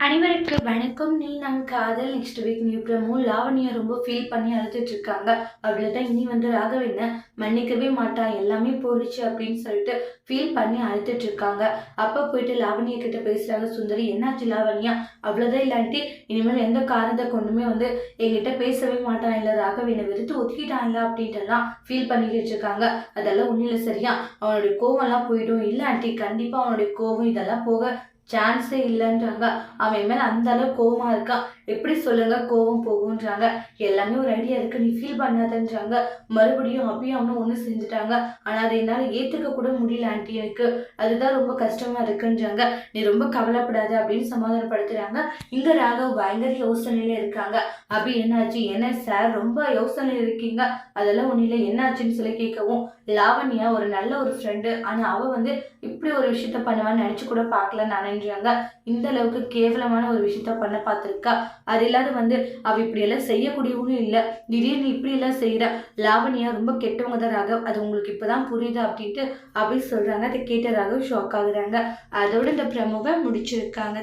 அனைவருக்கு வணக்கம். நீ நான் காதல் next week new promo. Lavanya ரொம்ப ஃபீல் பண்ணி அழுதுட்டு இருக்காங்க. அவ்வளோதான், இனி வந்து ராகவ் மன்னிக்கவே மாட்டான், எல்லாமே போயிடுச்சு அப்படின்னு சொல்லிட்டு ஃபீல் பண்ணி அழுதுட்டு இருக்காங்க. அப்போ போயிட்டு லாவண்யா கிட்ட பேசுறாங்க சுந்தரி. என்னாச்சு லாவண்யா? அவ்வளோதான், இல்லாட்டி இனிமேல் எந்த காரணத்தை கொண்டுமே வந்து என்கிட்ட பேசவே மாட்டான், இல்லை ராகவ் வெறுத்து ஒதுக்கிட்டான்ல அப்படின்ட்டுலாம் ஃபீல் பண்ணிக்கிட்டு இருக்காங்க. அதெல்லாம் ஒன்றும் இல்லை சரியா, அவனுடைய கோவம்லாம் போயிடும். இல்லாட்டி கண்டிப்பாக அவனுடைய கோவம் இதெல்லாம் போக சான்ஸே இல்லைன்றாங்க. அவன் மேலே அந்த அளவு கோவமாக இருக்கான். எப்படி சொல்லுங்க கோவம் போகுன்றாங்க. எல்லாமே ஒரு ஐடியா இருக்கு, நீ ஃபீல் பண்ணாதன்றாங்க. மறுபடியும் அப்பயும் அவனும் ஒன்று செஞ்சுட்டாங்க. ஆனால் அதை என்னால் ஏற்றுக்க கூட முடியல ஆண்டி, எனக்கு அதுதான் ரொம்ப கஷ்டமா இருக்குன்றாங்க. நீ ரொம்ப கவலைப்படாத அப்படின்னு சமாதானப்படுத்துறாங்க. இங்க ராகவ் பயங்கர யோசனையில இருக்காங்க. அப்படி என்னாச்சு? என்ன சார் ரொம்ப யோசனையில் இருக்கீங்க? அதெல்லாம் ஒன்றும் இல்லை, என்னாச்சுன்னு சொல்லி கேட்கவும், லாவண்யா ஒரு நல்ல ஒரு ஃப்ரெண்டு, ஆனால் அவள் வந்து இப்படி ஒரு விஷயத்த பண்ணுவான்னு நினச்சி கூட பார்க்கல நானுன்றாங்க. இந்த அளவுக்கு கேவலமான ஒரு விஷயத்த பண்ண பார்த்துருக்கா. அது இல்லாத வந்து அவள் இப்படியெல்லாம் செய்யக்கூடியவனும் இல்லை. திடீர்னு இப்படியெல்லாம் செய்கிற லாவண்யா ரொம்ப கெட்டவங்க தான் ராகவ், அது உங்களுக்கு இப்போதான் புரியுது அப்படின்ட்டு அப்படி சொல்கிறாங்க. அதை கேட்ட ராகவ் ஷாக் ஆகுறாங்க. அதோட இந்த ப்ரமோவை முடிச்சிருக்காங்க.